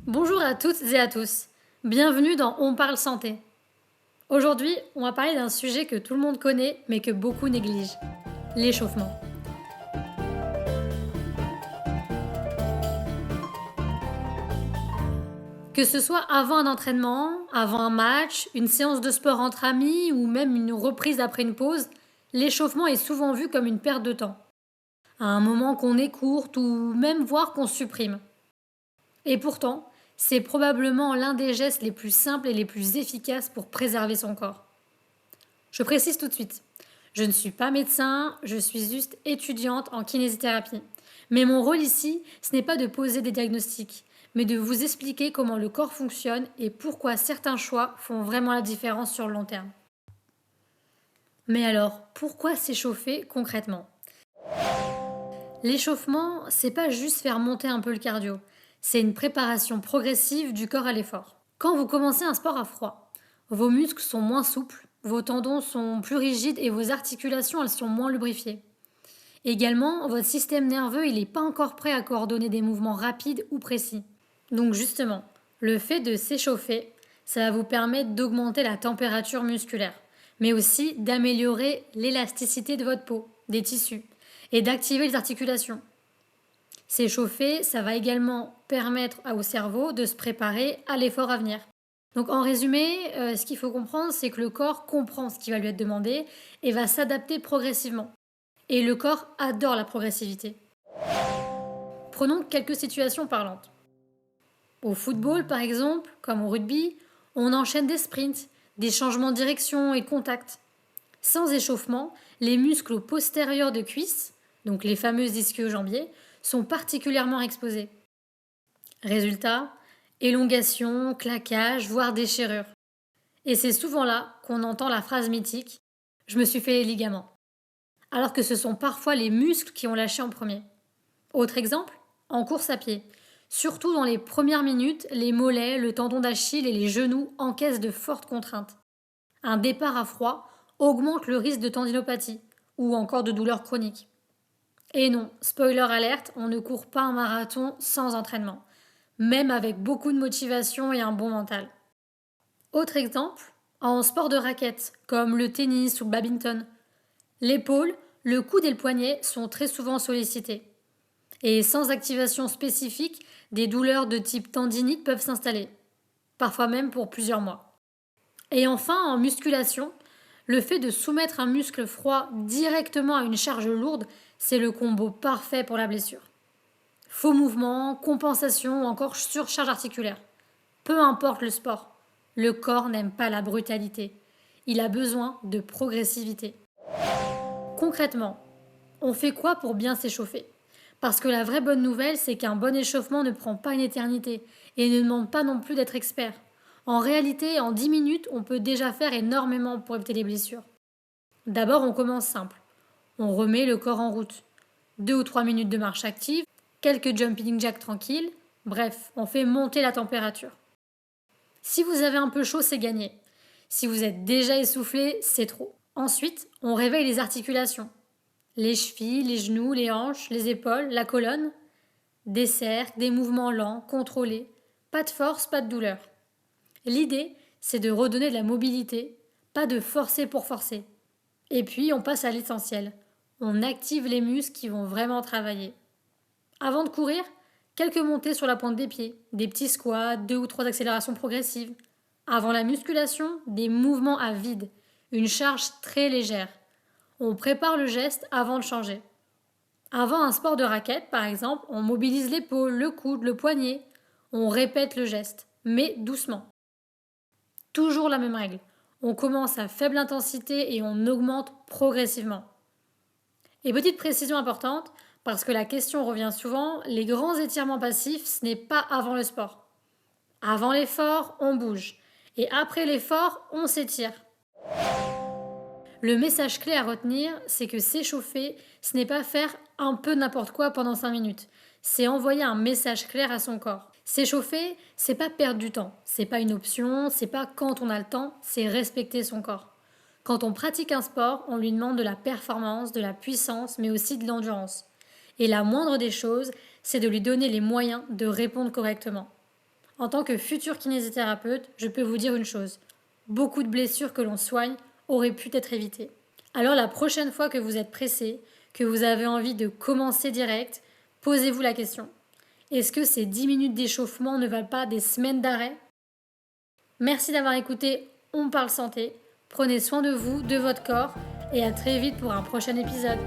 Bonjour à toutes et à tous. Bienvenue dans On parle santé. Aujourd'hui, on va parler d'un sujet que tout le monde connaît mais que beaucoup négligent. L'échauffement. Que ce soit avant un entraînement, avant un match, une séance de sport entre amis ou même une reprise après une pause, l'échauffement est souvent vu comme une perte de temps. À un moment qu'on écourte ou même voire qu'on supprime. Et pourtant, c'est probablement l'un des gestes les plus simples et les plus efficaces pour préserver son corps. Je précise tout de suite, je ne suis pas médecin, je suis juste étudiante en kinésithérapie. Mais mon rôle ici, ce n'est pas de poser des diagnostics, mais de vous expliquer comment le corps fonctionne et pourquoi certains choix font vraiment la différence sur le long terme. Mais alors, pourquoi s'échauffer concrètement? L'échauffement, c'est pas juste faire monter un peu le cardio, c'est une préparation progressive du corps à l'effort. Quand vous commencez un sport à froid, vos muscles sont moins souples, vos tendons sont plus rigides et vos articulations elles sont moins lubrifiées. Également, votre système nerveux il n'est pas encore prêt à coordonner des mouvements rapides ou précis. Donc justement, le fait de s'échauffer, ça va vous permettre d'augmenter la température musculaire, mais aussi d'améliorer l'élasticité de votre peau, des tissus, et d'activer les articulations. S'échauffer, ça va également permettre au cerveau de se préparer à l'effort à venir. Donc en résumé, ce qu'il faut comprendre, c'est que le corps comprend ce qui va lui être demandé et va s'adapter progressivement. Et le corps adore la progressivité. Prenons quelques situations parlantes. Au football, par exemple, comme au rugby, on enchaîne des sprints, des changements de direction et de contact. Sans échauffement, les muscles postérieurs de cuisse, donc les fameux ischio-jambiers, sont particulièrement exposés. Résultat, élongation, claquage, voire déchirure. Et c'est souvent là qu'on entend la phrase mythique « je me suis fait les ligaments », alors que ce sont parfois les muscles qui ont lâché en premier. Autre exemple, en course à pied. Surtout dans les premières minutes, les mollets, le tendon d'Achille et les genoux encaissent de fortes contraintes. Un départ à froid augmente le risque de tendinopathie ou encore de douleurs chroniques. Et non, spoiler alerte, on ne court pas un marathon sans entraînement, même avec beaucoup de motivation et un bon mental. Autre exemple, en sport de raquette, comme le tennis ou le badminton. L'épaule, le coude et le poignet sont très souvent sollicités. Et sans activation spécifique, des douleurs de type tendinite peuvent s'installer, parfois même pour plusieurs mois. Et enfin, en musculation, le fait de soumettre un muscle froid directement à une charge lourde, c'est le combo parfait pour la blessure. Faux mouvements, compensation ou encore surcharge articulaire. Peu importe le sport, le corps n'aime pas la brutalité. Il a besoin de progressivité. Concrètement, on fait quoi pour bien s'échauffer? Parce que la vraie bonne nouvelle, c'est qu'un bon échauffement ne prend pas une éternité et ne demande pas non plus d'être expert. En réalité, en 10 minutes, on peut déjà faire énormément pour éviter les blessures. D'abord, on commence simple. On remet le corps en route. 2 ou 3 minutes de marche active, quelques jumping jacks tranquilles, bref, on fait monter la température. Si vous avez un peu chaud, c'est gagné. Si vous êtes déjà essoufflé, c'est trop. Ensuite, on réveille les articulations. Les chevilles, les genoux, les hanches, les épaules, la colonne. Des cercles, des mouvements lents, contrôlés. Pas de force, pas de douleur. L'idée, c'est de redonner de la mobilité, pas de forcer pour forcer. Et puis, on passe à l'essentiel. On active les muscles qui vont vraiment travailler. Avant de courir, quelques montées sur la pointe des pieds, des petits squats, 2 ou 3 accélérations progressives. Avant la musculation, des mouvements à vide, une charge très légère. On prépare le geste avant de changer. Avant un sport de raquette, par exemple, on mobilise l'épaule, le coude, le poignet. On répète le geste, mais doucement. Toujours la même règle. On commence à faible intensité et on augmente progressivement. Et petite précision importante, parce que la question revient souvent, les grands étirements passifs, ce n'est pas avant le sport. Avant l'effort, on bouge. Et après l'effort, on s'étire. Le message clé à retenir, c'est que s'échauffer, ce n'est pas faire un peu n'importe quoi pendant 5 minutes. C'est envoyer un message clair à son corps. S'échauffer, c'est pas perdre du temps. C'est pas une option, c'est pas quand on a le temps, c'est respecter son corps. Quand on pratique un sport, on lui demande de la performance, de la puissance, mais aussi de l'endurance. Et la moindre des choses, c'est de lui donner les moyens de répondre correctement. En tant que futur kinésithérapeute, je peux vous dire une chose. Beaucoup de blessures que l'on soigne auraient pu être évitées. Alors la prochaine fois que vous êtes pressé, que vous avez envie de commencer direct, posez-vous la question. Est-ce que ces 10 minutes d'échauffement ne valent pas des semaines d'arrêt? Merci d'avoir écouté On parle santé. Prenez soin de vous, de votre corps et à très vite pour un prochain épisode.